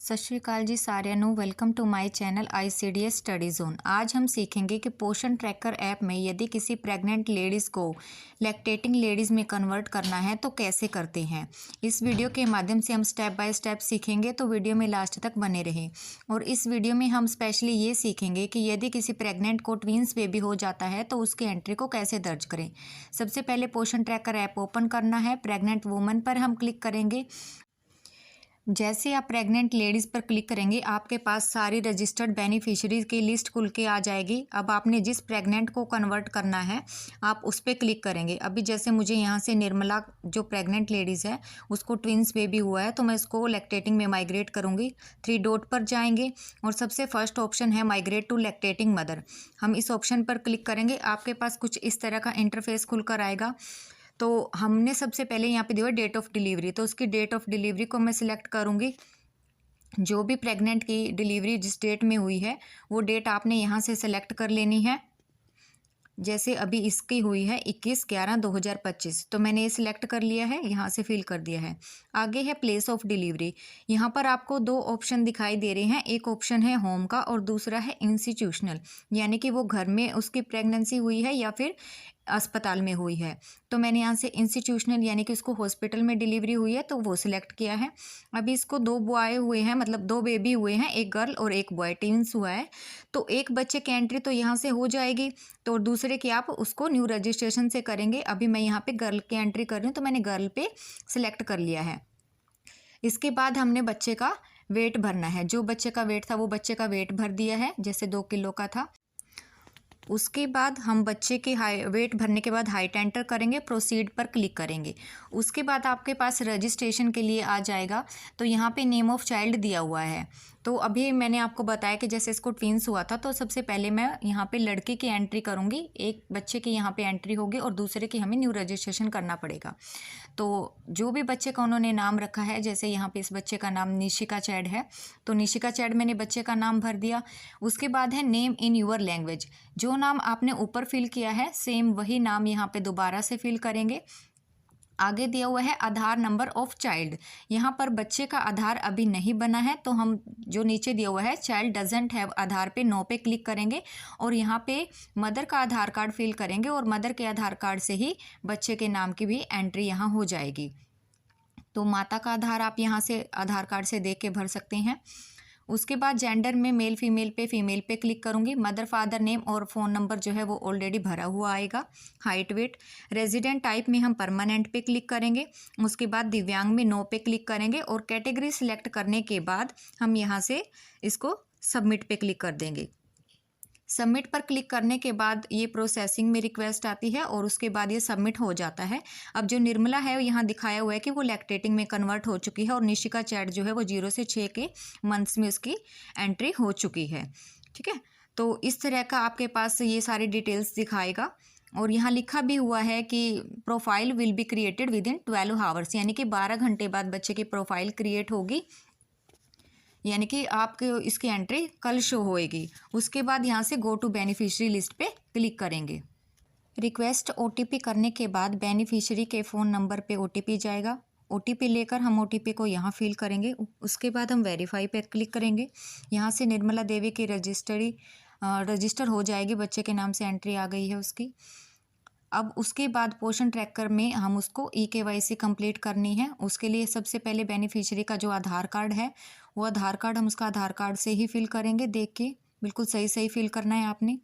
सत श्री अकाल जी साਰਿਆਂ ਨੂੰ welcome to my channel ICDS study zone. आज हम सीखेंगे कि पोषण ट्रैकर ऐप में यदि किसी प्रेग्नेंट लेडीज़ को लैक्टेटिंग लेडीज़ में कन्वर्ट करना है तो कैसे करते हैं। इस वीडियो के माध्यम से हम स्टेप बाय स्टेप सीखेंगे, तो वीडियो में लास्ट तक बने रहें। और इस वीडियो में हम स्पेशली ये सीखेंगे कि यदि किसी प्रेग्नेंट को ट्विंस बेबी हो जाता है तो उसकी एंट्री को कैसे दर्ज करें। सबसे पहले पोषण ट्रैकर ऐप ओपन करना है। प्रेग्नेंट वूमन पर हम क्लिक करेंगे। जैसे आप प्रेग्नेंट लेडीज़ पर क्लिक करेंगे आपके पास सारी रजिस्टर्ड बेनिफिशियरीज की लिस्ट खुल के आ जाएगी। अब आपने जिस प्रेग्नेंट को कन्वर्ट करना है आप उस पर क्लिक करेंगे। अभी जैसे मुझे यहाँ से निर्मला जो प्रेग्नेंट लेडीज़ है उसको ट्विंस बेबी हुआ है, तो मैं इसको लैक्टेटिंग में माइग्रेट करूँगी। 3 डॉट पर जाएंगे और सबसे फर्स्ट ऑप्शन है माइग्रेट टू लैक्टेटिंग मदर। हम इस ऑप्शन पर क्लिक करेंगे। आपके पास कुछ इस तरह का इंटरफेस खुलकर आएगा। तो हमने सबसे पहले यहाँ पे दिया डेट ऑफ डिलीवरी, तो उसकी डेट ऑफ डिलीवरी को मैं सिलेक्ट करूँगी। जो भी प्रेग्नेंट की डिलीवरी जिस डेट में हुई है वो डेट आपने यहाँ से सिलेक्ट कर लेनी है। जैसे अभी इसकी हुई है 21/11/2025, तो मैंने ये सिलेक्ट कर लिया है, यहाँ से फिल कर दिया है। आगे है प्लेस ऑफ डिलीवरी। यहाँ पर आपको 2 ऑप्शन दिखाई दे रहे हैं। एक ऑप्शन है होम का और दूसरा है इंस्टीट्यूशनल, यानी कि वो घर में उसकी प्रेगनेंसी हुई है या फिर अस्पताल में हुई है। तो मैंने यहाँ से इंस्टीट्यूशनल यानी कि उसको हॉस्पिटल में डिलीवरी हुई है तो वो सिलेक्ट किया है। अभी इसको 2 बॉय हुए हैं, मतलब 2 बेबी हुए हैं, एक गर्ल और एक बॉय, ट्विंस हुआ है। तो एक बच्चे की एंट्री तो यहाँ से हो जाएगी, तो दूसरे की आप उसको न्यू रजिस्ट्रेशन से करेंगे। अभी मैं यहाँ पे गर्ल की एंट्री कर रही हूँ, तो मैंने गर्ल पे सिलेक्ट कर लिया है। इसके बाद हमने बच्चे का वेट भरना है। जो बच्चे का वेट था वो बच्चे का वेट भर दिया है, जैसे 2 किलो का था। उसके बाद हम बच्चे के वेट भरने के बाद हाइट एंटर करेंगे, प्रोसीड पर क्लिक करेंगे। उसके बाद आपके पास रजिस्ट्रेशन के लिए आ जाएगा। तो यहाँ पे नेम ऑफ चाइल्ड दिया हुआ है। तो अभी मैंने आपको बताया कि जैसे इसको ट्विंस हुआ था, तो सबसे पहले मैं यहाँ पे लड़के की एंट्री करूँगी। एक बच्चे की यहाँ पे एंट्री होगी और दूसरे की हमें न्यू रजिस्ट्रेशन करना पड़ेगा। तो जो भी बच्चे का उन्होंने नाम रखा है, जैसे यहाँ पे इस बच्चे का नाम निशिका चैड है, तो निशिका चैड मैंने बच्चे का नाम भर दिया। उसके बाद है नेम इन यूअर लैंग्वेज। जो नाम आपने ऊपर फिल किया है सेम वही नाम यहाँ पे दोबारा से फिल करेंगे। आगे दिया हुआ है आधार नंबर ऑफ चाइल्ड। यहाँ पर बच्चे का आधार अभी नहीं बना है, तो हम जो नीचे दिया हुआ है चाइल्ड डजेंट हैव आधार पे नो पे क्लिक करेंगे और यहाँ पे मदर का आधार कार्ड फिल करेंगे और मदर के आधार कार्ड से ही बच्चे के नाम की भी एंट्री यहाँ हो जाएगी। तो माता का आधार आप यहाँ से आधार कार्ड से देख के भर सकते हैं। उसके बाद जेंडर में मेल फीमेल पे क्लिक करूँगी। मदर फादर नेम और फ़ोन नंबर जो है वो ऑलरेडी भरा हुआ आएगा। हाइट वेट रेजिडेंट टाइप में हम परमानेंट पे क्लिक करेंगे। उसके बाद दिव्यांग में नो पे क्लिक करेंगे और कैटेगरी सिलेक्ट करने के बाद हम यहाँ से इसको सबमिट पे क्लिक कर देंगे। सबमिट पर क्लिक करने के बाद ये प्रोसेसिंग में रिक्वेस्ट आती है और उसके बाद ये सबमिट हो जाता है। अब जो निर्मला है यहाँ दिखाया हुआ है कि वो लैक्टेटिंग में कन्वर्ट हो चुकी है और निशिका चैट जो है वो 0 से 6 के मंथ्स में उसकी एंट्री हो चुकी है। ठीक है, तो इस तरह का आपके पास ये सारी डिटेल्स दिखाएगा। और यहाँ लिखा भी हुआ है कि profile will be created with in 12 hours, यानी कि 12 घंटे बाद बच्चे की प्रोफाइल क्रिएट होगी, यानी कि आपके इसकी एंट्री कल शो होएगी। उसके बाद यहाँ से गो टू बेनिफिशियरी लिस्ट पे क्लिक करेंगे। रिक्वेस्ट OTP करने के बाद बेनिफिशियरी के फ़ोन नंबर पे OTP जाएगा। OTP लेकर हम OTP को यहाँ फिल करेंगे। उसके बाद हम वेरीफाई पे क्लिक करेंगे। यहाँ से निर्मला देवी की रजिस्टर हो जाएगी, बच्चे के नाम से एंट्री आ गई है उसकी। अब उसके बाद पोषण ट्रैकर में हम उसको eKYC कंप्लीट करनी है। उसके लिए सबसे पहले बेनिफिशियरी का जो आधार कार्ड है वो आधार कार्ड हम उसका आधार कार्ड से ही फिल करेंगे। देख के बिल्कुल सही फिल करना है आपने।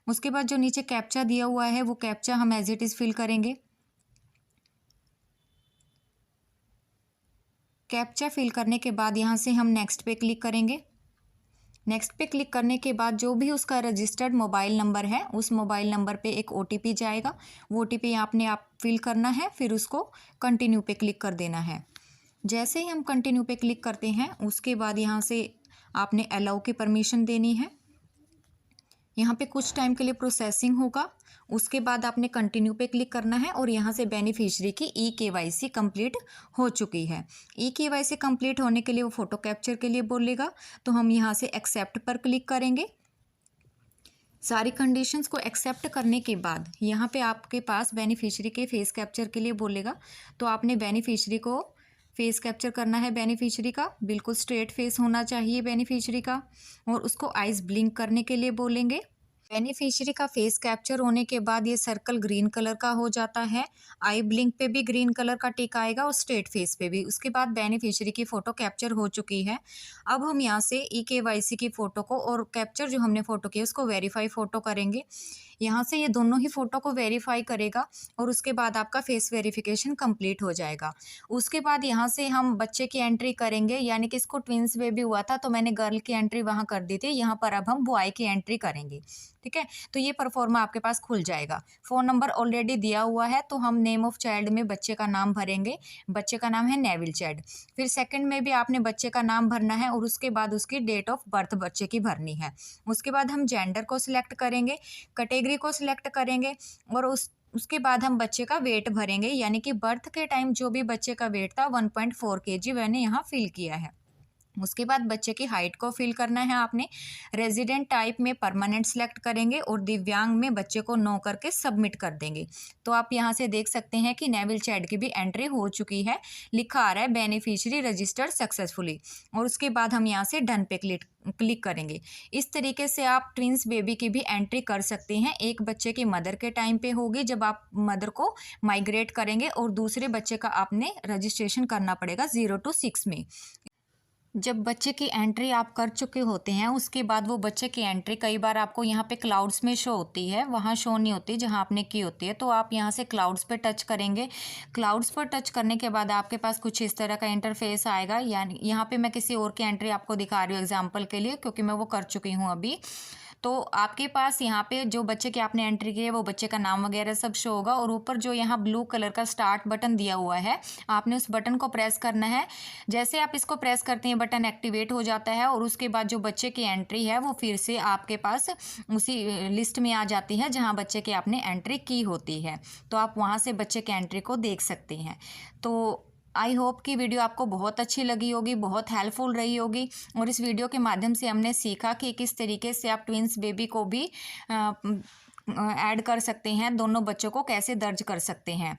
उसके बाद जो नीचे कैप्चा दिया हुआ है वो कैप्चा हम एज इट इज़ फिल करेंगे। कैप्चा फिल करने के बाद यहाँ से हम नेक्स्ट पे क्लिक करेंगे। नेक्स्ट पे क्लिक करने के बाद जो भी उसका रजिस्टर्ड मोबाइल नंबर है उस मोबाइल नंबर पे एक OTP जाएगा। वो OTP आपने फिल करना है, फिर उसको कंटिन्यू पे क्लिक कर देना है। जैसे ही हम कंटिन्यू पे क्लिक करते हैं उसके बाद यहाँ से आपने अलाउ की परमिशन देनी है। यहाँ पे कुछ टाइम के लिए प्रोसेसिंग होगा। उसके बाद आपने कंटिन्यू पे क्लिक करना है और यहाँ से बेनिफिशियरी की eKYC कंप्लीट हो चुकी है। eKYC कंप्लीट होने के लिए वो फ़ोटो कैप्चर के लिए बोलेगा, तो हम यहाँ से एक्सेप्ट पर क्लिक करेंगे। सारी कंडीशंस को एक्सेप्ट करने के बाद यहाँ पे आपके पास बेनिफिशियरी के फेस कैप्चर के लिए बोलेगा, तो आपने बेनिफिशियरी को फेस कैप्चर करना है बेनिफिशियरी का, बिल्कुल स्ट्रेट फेस होना चाहिए बेनिफिशियरी का, और उसको आइज़ ब्लिंक करने के लिए बोलेंगे। बेनिफिशियरी का फेस कैप्चर होने के बाद ये सर्कल ग्रीन कलर का हो जाता है, आई ब्लिंक पे भी ग्रीन कलर का टिक आएगा और स्ट्रेट फेस पे भी। उसके बाद बेनिफिशियरी की फ़ोटो कैप्चर हो चुकी है। अब हम यहाँ से ई-केवाईसी की फ़ोटो को और कैप्चर जो हमने फ़ोटो की है उसको वेरीफाई फ़ोटो करेंगे। यहाँ से ये दोनों ही फ़ोटो को वेरीफाई करेगा और उसके बाद आपका फेस वेरिफिकेशन कंप्लीट हो जाएगा। उसके बाद यहाँ से हम बच्चे की एंट्री करेंगे, यानी कि इसको ट्विंस बेबी हुआ था तो मैंने गर्ल की एंट्री वहाँ कर दी थी, यहाँ पर अब हम बॉय की एंट्री करेंगे। ठीक है, तो ये परफॉर्मा आपके पास खुल जाएगा। फ़ोन नंबर ऑलरेडी दिया हुआ है, तो हम नेम ऑफ चाइल्ड में बच्चे का नाम भरेंगे। बच्चे का नाम है नेविल चैड। फिर सेकंड में भी आपने बच्चे का नाम भरना है और उसके बाद उसकी डेट ऑफ बर्थ बच्चे की भरनी है। उसके बाद हम जेंडर को सिलेक्ट करेंगे, कैटेगरी को सिलेक्ट करेंगे और उसके बाद हम बच्चे का वेट भरेंगे, यानी कि बर्थ के टाइम जो भी बच्चे का वेट था 1.4 kg मैंने यहाँ फिल किया है। उसके बाद बच्चे की हाइट को फिल करना है आपने। रेजिडेंट टाइप में परमानेंट सेलेक्ट करेंगे और दिव्यांग में बच्चे को नो करके सबमिट कर देंगे। तो आप यहाँ से देख सकते हैं कि नेविल चैड की भी एंट्री हो चुकी है, लिखा आ रहा है बेनिफिशियरी रजिस्टर्ड सक्सेसफुली, और उसके बाद हम यहाँ से डन पे क्लिक करेंगे। इस तरीके से आप ट्विंस बेबी की भी एंट्री कर सकते हैं। एक बच्चे की मदर के टाइम पे होगी जब आप मदर को माइग्रेट करेंगे, और दूसरे बच्चे का आपने रजिस्ट्रेशन करना पड़ेगा 0 to 6 में। जब बच्चे की एंट्री आप कर चुके होते हैं उसके बाद वो बच्चे की एंट्री कई बार आपको यहाँ पे क्लाउड्स में शो होती है, वहाँ शो नहीं होती जहाँ आपने की होती है, तो आप यहाँ से क्लाउड्स पे टच करेंगे। क्लाउड्स पर टच करने के बाद आपके पास कुछ इस तरह का इंटरफेस आएगा। यानी यहाँ पे मैं किसी और की एंट्री आपको दिखा रही हूँ एग्जाम्पल के लिए, क्योंकि मैं वो कर चुकी हूँ अभी। तो आपके पास यहाँ पे जो बच्चे की आपने एंट्री की है वो बच्चे का नाम वगैरह सब शो होगा, और ऊपर जो यहाँ ब्लू कलर का स्टार्ट बटन दिया हुआ है आपने उस बटन को प्रेस करना है। जैसे आप इसको प्रेस करते हैं बटन एक्टिवेट हो जाता है, और उसके बाद जो बच्चे की एंट्री है वो फिर से आपके पास उसी लिस्ट में आ जाती है जहाँ बच्चे की आपने एंट्री की होती है। तो आप वहाँ से बच्चे की एंट्री को देख सकते हैं। तो आई होप कि वीडियो आपको बहुत अच्छी लगी होगी, बहुत हेल्पफुल रही होगी, और इस वीडियो के माध्यम से हमने सीखा कि किस तरीके से आप ट्विंस बेबी को भी ऐड कर सकते हैं, दोनों बच्चों को कैसे दर्ज कर सकते हैं।